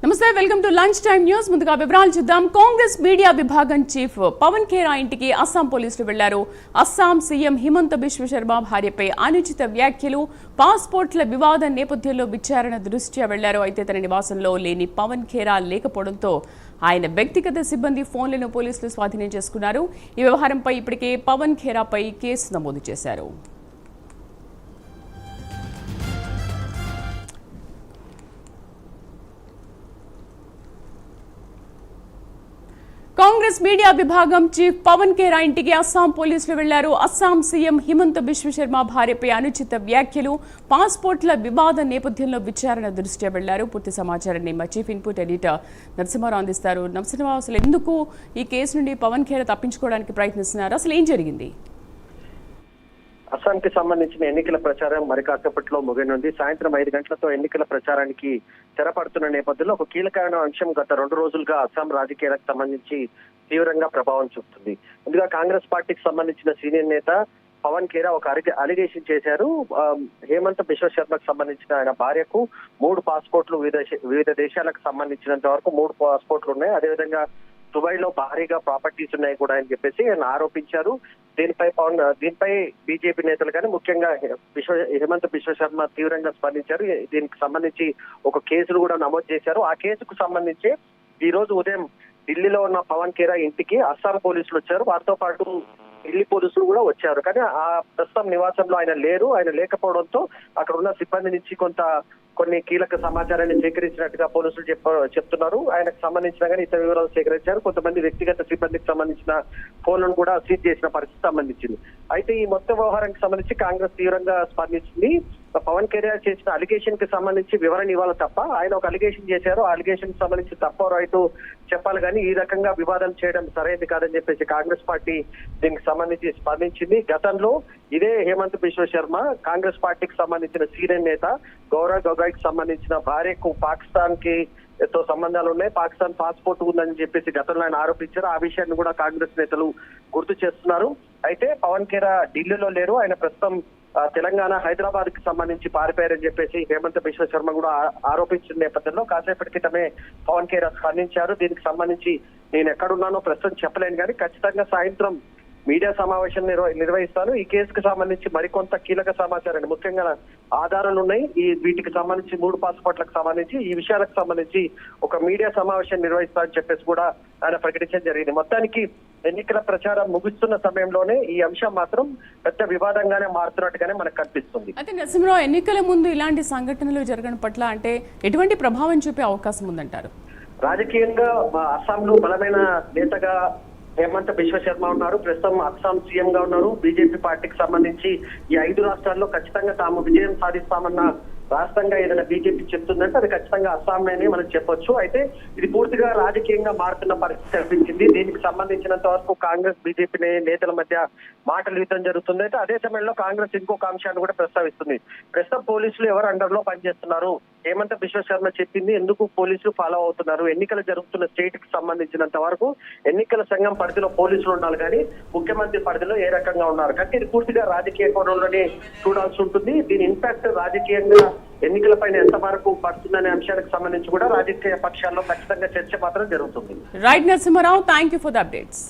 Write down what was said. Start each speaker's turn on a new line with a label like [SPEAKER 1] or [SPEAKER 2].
[SPEAKER 1] నమస్తే, welcome to lunch time news. ముందుగా వివరాలు చూద్దాం. కాంగ్రెస్ మీడియా విభాగం చీఫ్ పవన్ ఖేరా ఇంటికి అస్సాం పోలీసులు వెళ్లారు. అస్సాం సీఎం హిమంత బిశ్వ శర్మ భార్యపై అనుచిత వ్యాఖ్యలు, పాస్పోర్ట్ల వివాదం నేపథ్యంలో విచారణ దృష్ట్యా వెళ్లారు. అయితే తన నివాసంలో లేని పవన్ ఖేరా లేకపోవడంతో ఆయన వ్యక్తిగత సిబ్బంది ఫోన్లను పోలీసులు స్వాధీనం చేసుకున్నారు. ఈ వ్యవహారంపై ఇప్పటికే పవన్ ఖేరాపై కేసు నమోదు చేశారు. కాంగ్రెస్ మీడియా విభాగం చీఫ్ పవన్ ఖేరా ఇంటికి అస్సాం పోలీసులు వెళ్లారు. అస్సాం సీఎం హిమంత బిశ్వ శర్మ భార్యపై అనుచిత వ్యాఖ్యలు, పాస్పోర్ట్ల వివాదం నేపథ్యంలో విచారణ దృష్ట్యా వెళ్లారు. పూర్తి సమాచారాన్ని మా చీఫ్ ఇన్పుట్ ఎడిటర్ నరసింహారావు అందిస్తారు. నరసింహారావు, అసలు ఎందుకు ఈ కేసు నుండి పవన్ ఖేరా తప్పించుకోవడానికి ప్రయత్నిస్తున్నారు? అసలు ఏం జరిగింది?
[SPEAKER 2] అస్సాంకి సంబంధించిన ఎన్నికల ప్రచారం మరి కాసేపట్లో ముగినుంది. సాయంత్రం 5 గంటలతో ఎన్నికల ప్రచారానికి తెరపడుతున్న నేపథ్యంలో ఒక కీలకమైన అంశం గత 2 రోజులుగా అస్సాం రాజకీయాలకు సంబంధించి తీవ్రంగా ప్రభావం చూపుతుంది. ముందుగా కాంగ్రెస్ పార్టీకి సంబంధించిన సీనియర్ నేత పవన్ ఖేరా ఒక అలిగేషన్ చేశారు. హేమంత్ బిశ్వ శర్మకు సంబంధించిన ఆయన భార్యకు 3 పాస్పోర్ట్లు వివిధ దేశాలకు సంబంధించినంత వరకు 3 పాస్పోర్ట్లు ఉన్నాయి. అదేవిధంగా దుబాయ్ లో భారీగా ప్రాపర్టీస్ ఉన్నాయి కూడా అని చెప్పేసి ఆయన ఆరోపించారు. దీనిపై బీజేపీ నేతలు కానీ ముఖ్యంగా హిమంత బిశ్వ శర్మ తీవ్రంగా స్పందించారు. దీనికి సంబంధించి ఒక కేసులు కూడా నమోదు చేశారు. ఆ కేసుకు సంబంధించి ఈ రోజు ఉదయం ఢిల్లీలో ఉన్న పవన్ ఖేరా ఇంటికి అస్సాం పోలీసులు వచ్చారు. వారితో పాటు ఢిల్లీ పోలీసులు కూడా వచ్చారు. కానీ ఆ ప్రస్తుతం నివాసంలో ఆయన లేరు. ఆయన లేకపోవడంతో అక్కడ ఉన్న సిబ్బంది నుంచి కొన్ని కీలక సమాచారాన్ని సేకరించినట్టుగా పోలీసులు చెప్తున్నారు. ఆయనకు సంబంధించిన కానీ ఇతర వివరాలు సేకరించారు. కొంతమంది వ్యక్తిగత సిబ్బందికి సంబంధించిన ఫోన్లను కూడా సీజ్ చేసిన పరిస్థితి సంబంధించింది. అయితే ఈ మొత్తం వ్యవహారానికి సంబంధించి కాంగ్రెస్ తీవ్రంగా స్పందించింది. పవన్ ఖేరా చేసిన అలిగేషన్ కి సంబంధించి వివరణ ఇవ్వాలి తప్ప, ఆయన ఒక అలిగేషన్ చేశారు, ఆ అలిగేషన్ కి సంబంధించి తప్ప రైతు చెప్పాలి కానీ ఈ రకంగా వివాదం చేయడం సరైనది కాదని చెప్పేసి కాంగ్రెస్ పార్టీ దీనికి సంబంధించి స్పందించింది. గతంలో ఇదే హేమంత్ బిశ్వ శర్మ కాంగ్రెస్ పార్టీకి సంబంధించిన సీనియర్ నేత గౌరవ్ గొగోయ్కి సంబంధించిన భార్యకు పాకిస్తాన్ కి తో సంబంధాలు ఉన్నాయి, పాకిస్తాన్ పాస్పోర్ట్ ఉందని చెప్పేసి గతంలో ఆయన ఆరోపించారు. ఆ విషయాన్ని కూడా కాంగ్రెస్ నేతలు గుర్తు చేస్తున్నారు. అయితే పవన్ ఖేరా ఢిల్లీలో లేరు. ఆయన ప్రస్తుతం తెలంగాణ హైదరాబాద్ కి సంబంధించి పారిపోయారని చెప్పేసి హేమంత్ బిశ్వ శర్మ కూడా ఆరోపించిన నేపథ్యంలో కాసేపటి క్రితమే పవన్ ఖేరా స్పందించారు. దీనికి సంబంధించి నేను ఎక్కడున్నానో ప్రస్తుతం చెప్పలేను కానీ ఖచ్చితంగా సాయంత్రం మీడియా సమావేశం నిర్వహిస్తాను. ఈ కేసుకు సంబంధించి మరికొంత కీలక సమాచారాన్ని ముఖ్యంగా ఆధారాలు ఉన్నాయి. వీటికి సంబంధించి 3 పాస్పోర్ట్లకు సంబంధించి ఈ విషయాలకు సంబంధించి ఒక మీడియా సమావేశం నిర్వహిస్తానని చెప్పేసి కూడా ఆయన ప్రకటించడం జరిగింది. మొత్తానికి ఎన్నికల ప్రచారం ముగుస్తున్న సమయంలోనే ఈ అంశం మాత్రం పెద్ద వివాదంగానే మారుతున్నట్టుగానే మనకు కనిపిస్తుంది.
[SPEAKER 1] అయితే నరసింహరావు, ఎన్నికల ముందు ఇలాంటి సంఘటనలు జరగడం పట్ల అంటే ఎటువంటి ప్రభావం చూపే అవకాశం ఉందంటారు?
[SPEAKER 2] రాజకీయంగా అస్సాంలో బలమైన నేతగా హేమంత్ బిశ్వ శర్మ ఉన్నారు. ప్రస్తుతం అస్సాం సీఎం గా ఉన్నారు. బీజేపీ పార్టీకి సంబంధించి ఈ 5 రాష్ట్రాల్లో ఖచ్చితంగా తాము విజయం సాధిస్తామన్న రాష్ట్రంగా ఏదైనా బీజేపీ చెప్తుందంటే అది ఖచ్చితంగా అస్సాంలోనే మనం చెప్పొచ్చు. అయితే ఇది పూర్తిగా రాజకీయంగా మారుతున్న పరిస్థితి కనిపించింది. దీనికి సంబంధించినంత వరకు కాంగ్రెస్ బీజేపీ నేతల మధ్య మాటలు యుద్ధం జరుగుతుంది. అయితే అదే సమయంలో కాంగ్రెస్ ఇంకొక అంశాన్ని కూడా ప్రస్తావిస్తుంది. ప్రస్తుతం పోలీసులు ఎవరు అండర్ లో పనిచేస్తున్నారు, హేమంత్ బిశ్వ శర్మ చెప్పింది ఎందుకు పోలీసులు ఫాలో అవుతున్నారు, ఎన్నికలు జరుగుతున్న స్టేట్ కి సంబంధించినంత వరకు ఎన్నికల సంఘం పరిధిలో పోలీసులు ఉండాలి కానీ ముఖ్యమంత్రి పరిధిలో ఏ రకంగా ఉన్నారు కాబట్టి ఇది పూర్తిగా రాజకీయ కోణంలోనే చూడాల్సి ఉంటుంది. దీని ఇంపాక్ట్ రాజకీయంగా ఎన్నికలపైన ఎంత వరకు పడుతుందనే అంశానికి సంబంధించి కూడా రాజకీయ పక్షాల్లో ఖచ్చితంగా చర్చ మాత్రం జరుగుతుంది.
[SPEAKER 1] Right Narasimharao, thank you for the updates.